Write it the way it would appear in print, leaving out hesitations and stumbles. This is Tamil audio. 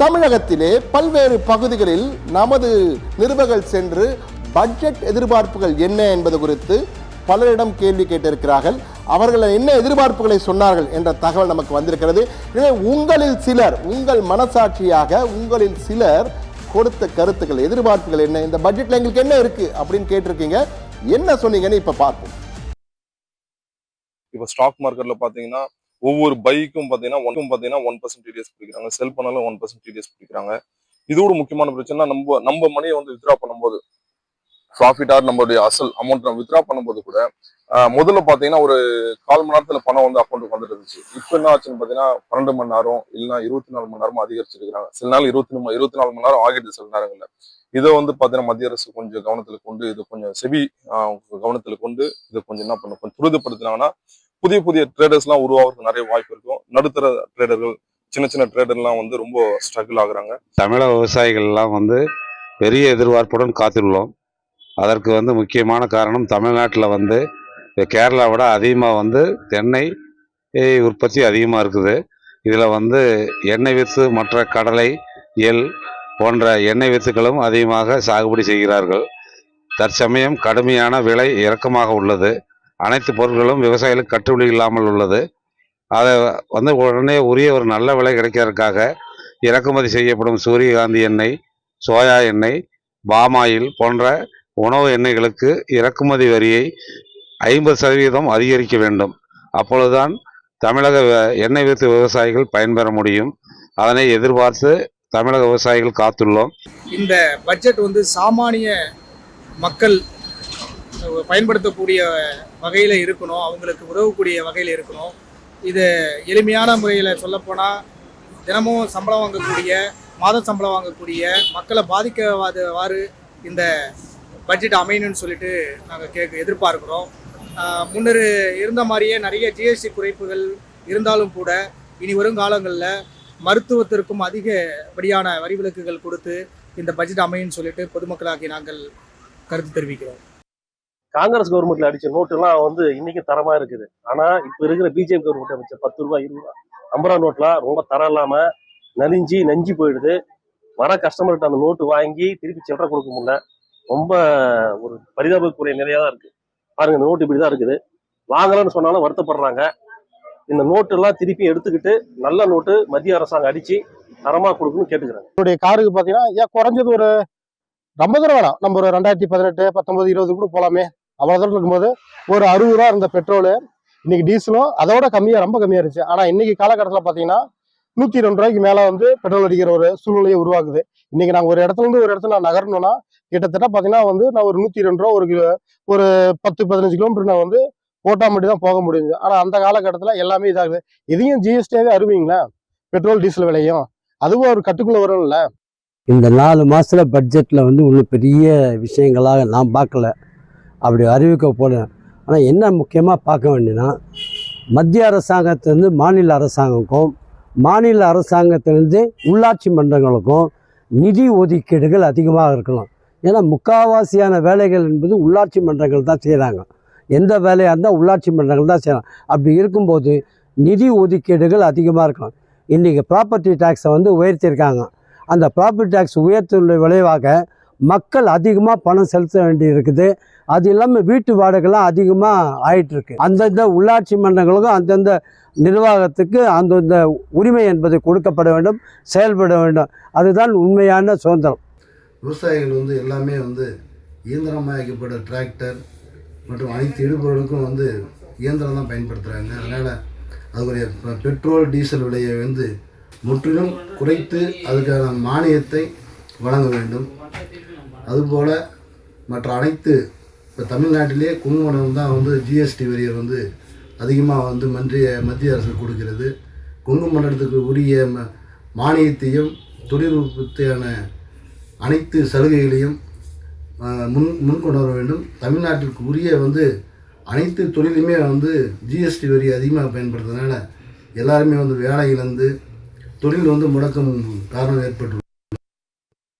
தமிழகத்திலே பல்வேறு பகுதிகளில் நமது நிருபர்கள் சென்று பட்ஜெட் எதிர்பார்ப்புகள் என்ன என்பது குறித்து பலரிடம் கேள்வி கேட்டிருக்கிறார்கள். அவர்கள் என்ன எதிர்பார்ப்புகளை சொன்னார்கள் என்ற தகவல் நமக்கு வந்திருக்கிறது. எனவே உங்களில் சிலர், உங்கள் மனசாட்சியாக உங்களில் சிலர் கொடுத்த கருத்துக்கள், எதிர்பார்ப்புகள் என்ன, இந்த பட்ஜெட்ல எங்களுக்கு என்ன இருக்கு அப்படின்னு கேட்டிருக்கீங்க. என்ன சொன்னீங்கன்னு இப்ப பார்ப்போம். இப்போ ஸ்டாக் மார்க்கெட்ல பாத்தீங்கன்னா ஒவ்வொரு பைக்கும் பாத்தீங்கன்னா 1% டிடிஎஸ் பிடிக்கிறாங்க, செல் பண்ணாலும் 1% டிடிஎஸ் பிடிக்கிறாங்க. இதோட முக்கியமான பிரச்சனை நம்ம மணியை வந்து வித்ரா பண்ணும்போது ப்ராஃபிட் ஆர் நம்மளுடைய அசல் அமௌண்ட் நம்ம வித்ரா பண்ணும்போது கூட முதல்ல பாத்தீங்கன்னா ஒரு 1/4 மணி நேரத்துல பணம் வந்து அக்கௌண்ட்டுக்கு வந்துட்டு இருந்துச்சு. இப்போ என்ன ஆச்சுன்னு பாத்தீங்கன்னா 12 மணி நேரம் இல்லைன்னா 24 மணி நேரமும் அதிகரிச்சிருக்காங்க. சில நாள் 24 மணி நேரம் ஆகிடுது சில நேரங்கள்ல. இதை வந்து பாத்தீங்கன்னா மத்திய அரசு கொஞ்சம் கவனத்துல கொண்டு, இது கொஞ்சம் செபி கவனத்துல கொண்டு இதை கொஞ்சம் என்ன பண்ணும், கொஞ்சம் துரிதப்படுத்தினாங்கன்னா புதிய புதிய ட்ரேடர்ஸ் எல்லாம் உருவாகிறதுக்கு நிறைய வாய்ப்பு இருக்கும். நடுத்தர ட்ரேடர்கள், சின்ன சின்ன ட்ரேடர்லாம் வந்து ரொம்ப ஸ்ட்ரகிள் ஆகுறாங்க. தமிழக விவசாயிகள் எல்லாம் வந்து பெரிய எதிர்பார்ப்புடன் காத்துள்ளோம். அதற்கு வந்து முக்கியமான காரணம், தமிழ்நாட்டில் வந்து கேரளாவோட அதிகமாக வந்து தென்னை உற்பத்தி அதிகமாக இருக்குது. இதில் வந்து எண்ணெய் வித்து, மற்ற கடலை, எள் போன்ற எண்ணெய் வித்துக்களும் அதிகமாக சாகுபடி செய்கிறார்கள். தற்சமயம் கடுமையான விலை இறக்கமாக உள்ளது. அனைத்து பொருட்களும் விவசாயிகளுக்கு கட்டுப்படி இல்லாமல் உள்ளது. அதை வந்து உடனே உரிய ஒரு நல்ல விலை கிடைக்கிறதுக்காக இறக்குமதி செய்யப்படும் சூரியகாந்தி எண்ணெய், சோயா எண்ணெய், பாமாயில் போன்ற உணவு எண்ணெய்களுக்கு இறக்குமதி வரியை 50% அதிகரிக்க வேண்டும். அப்பொழுதுதான் தமிழக எண்ணெய் வித்து விவசாயிகள் பயன்பெற முடியும். அதனை எதிர்பார்த்து தமிழக விவசாயிகள் காத்துள்ளோம். இந்த பட்ஜெட் வந்து சாமானிய மக்கள் பயன்படுத்தக்கூடிய வகையில் இருக்கணும், அவங்களுக்கு உதவக்கூடிய வகையில் இருக்கணும். இது எளிமையான முறையில் சொல்லப்போனால் தினமும் சம்பளம் வாங்கக்கூடிய, மாத சம்பளம் வாங்கக்கூடிய மக்களை பாதிக்காதவாறு இந்த பட்ஜெட் அமையணும்னு சொல்லிட்டு நாங்கள் எதிர்பார்க்குறோம். முன்னர் இருந்த மாதிரியே நிறைய ஜிஎஸ்டி குறைப்புகள் இருந்தாலும் கூட இனி வரும் காலங்களில் மருத்துவத்திற்கும் அதிகப்படியான வரி விலக்குகள் கொடுத்து இந்த பட்ஜெட் அமையும்னு சொல்லிட்டு பொதுமக்களாகி நாங்கள் கருத்து தெரிவிக்கிறோம். காங்கிரஸ் கவர்மெண்ட்ல அடிச்ச நோட்டுலாம் வந்து இன்னைக்கு தரமா இருக்குது. ஆனா இப்ப இருக்கிற பிஜேபி கவர்மெண்ட் அமைச்ச 10 ரூபாய், 20 ரூபாய், 50 ரூபா நோட்லாம் ரொம்ப தரம் இல்லாம நெஞ்சு போயிடுது. வர கஸ்டமர்கிட்ட அந்த நோட்டு வாங்கி திருப்பி சில்லறை கொடுக்க முடியல. ரொம்ப ஒரு பரிதாபக்குரிய நிலையா தான் இருக்கு. பாருங்க, இந்த நோட்டு இப்படிதான் இருக்குது. வாங்கலன்னு சொன்னாலும் வருத்தப்படுறாங்க. இந்த நோட்டு எல்லாம் திருப்பி எடுத்துக்கிட்டு நல்ல நோட்டு மத்திய அரசாங்கம் அடிச்சு தரமா கொடுக்கணும்னு கேட்டுக்கிறாங்க. என்னுடைய காருக்கு பாத்தீங்கன்னா ஏன் குறைஞ்சது ஒரு 50 ரூபா வேணாம், நம்ம ஒரு 2018, 19, 20 கூட போலாமே. அவ்வளவு தூரம் இருக்கும்போது ஒரு 60 ரூபா இருந்த பெட்ரோலு இன்னைக்கு டீசலும் அதோட கம்மியா, ரொம்ப கம்மியா இருந்துச்சு. ஆனா இன்னைக்கு காலகட்டத்தில் பாத்தீங்கன்னா 102 ரூபாய்க்கு மேல வந்து பெட்ரோல் அடிக்கிற ஒரு சூழ்நிலையை உருவாக்குது. இன்னைக்கு நாங்க ஒரு இடத்துல இருந்து ஒரு இடத்துல நான் நகரணும்னா கிட்டத்தட்ட பாத்தீங்கன்னா வந்து நான் ஒரு 102 ரூபா ஒரு 10-15 கிலோமீட்டர் நான் வந்து போட்டா மட்டும் தான் போக முடியுது. ஆனா அந்த காலகட்டத்தில் எல்லாமே இதாகுது. இதையும் ஜிஎஸ்டியாவே அறிவிங்களா, பெட்ரோல் டீசல் விலையும் அதுவும் ஒரு கட்டுக்குள்ள வரும்ல. இந்த 4 மாசத்துல பட்ஜெட்ல வந்து இன்னும் பெரிய விஷயங்களாக நான் பார்க்கல, அப்படி அறிவிக்க போல. ஆனால் என்ன முக்கியமாக பார்க்க வேண்டியதுன்னா, மத்திய அரசாங்கத்திலிருந்து மாநில அரசாங்கத்துக்கும், மாநில அரசாங்கத்திலிருந்து உள்ளாட்சி மன்றங்களுக்கும் நிதி ஒதுக்கீடுகள் அதிகமாக இருக்கலாம். ஏன்னா முக்கால்வாசியான வேலைகள் என்பது உள்ளாட்சி மன்றங்கள் தான் செய்கிறாங்க. எந்த வேலையாக இருந்தால் உள்ளாட்சி மன்றங்கள் தான் செய்கிறாங்க. அப்படி இருக்கும்போது நிதி ஒதுக்கீடுகள் அதிகமாக இருக்கலாம். இன்றைக்கி ப்ராப்பர்ட்டி டேக்ஸை வந்து உயர்த்தியிருக்காங்க. அந்த ப்ராப்பர்ட்டி டேக்ஸ் உயர்த்துள்ள விளைவாக மக்கள் அதிகமாக பணம் செலுத்த வேண்டி இருக்குது. அது இல்லாமல் வீட்டு வாடகைலாம் அதிகமாக ஆயிட்டுருக்கு. அந்தந்த உள்ளாட்சி மன்றங்களுக்கும் அந்தந்த நிர்வாகத்துக்கு அந்தந்த உரிமை என்பது கொடுக்கப்பட வேண்டும், செயல்பட வேண்டும். அதுதான் உண்மையான சுதந்திரம். விவசாயிகள் வந்து எல்லாமே வந்து இயந்திரமயக்கப்பட்ட டிராக்டர் மற்றும் அனைத்து இடுபொருளுக்கும் வந்து இயந்திரம் தான் பயன்படுத்துகிறாங்க. அதனால் அதுக்குரிய பெட்ரோல் டீசல் விலையை வந்து முற்றிலும் குறைத்து அதுக்கான மானியத்தை வழங்க வேண்டும். அதுபோல் மற்ற அனைத்து, இப்போ தமிழ்நாட்டிலே குங்குமம் தான் வந்து ஜிஎஸ்டி வரியை வந்து அதிகமாக வந்து மத்திய அரசு கொடுக்கிறது. குங்குமண்டலத்துக்கு உரிய மானியத்தையும் தொழில் உற்பத்தியான அனைத்து சலுகைகளையும் முன்கொண்டு வர வேண்டும். தமிழ்நாட்டிற்கு உரிய வந்து அனைத்து தொழிலுமே வந்து ஜிஎஸ்டி வரி அதிகமாக பயன்படுத்துறதுனால எல்லாருமே வந்து வேலை இழந்து தொழில் வந்து முடக்கம் காரணம் ஏற்பட்டுள்ளது.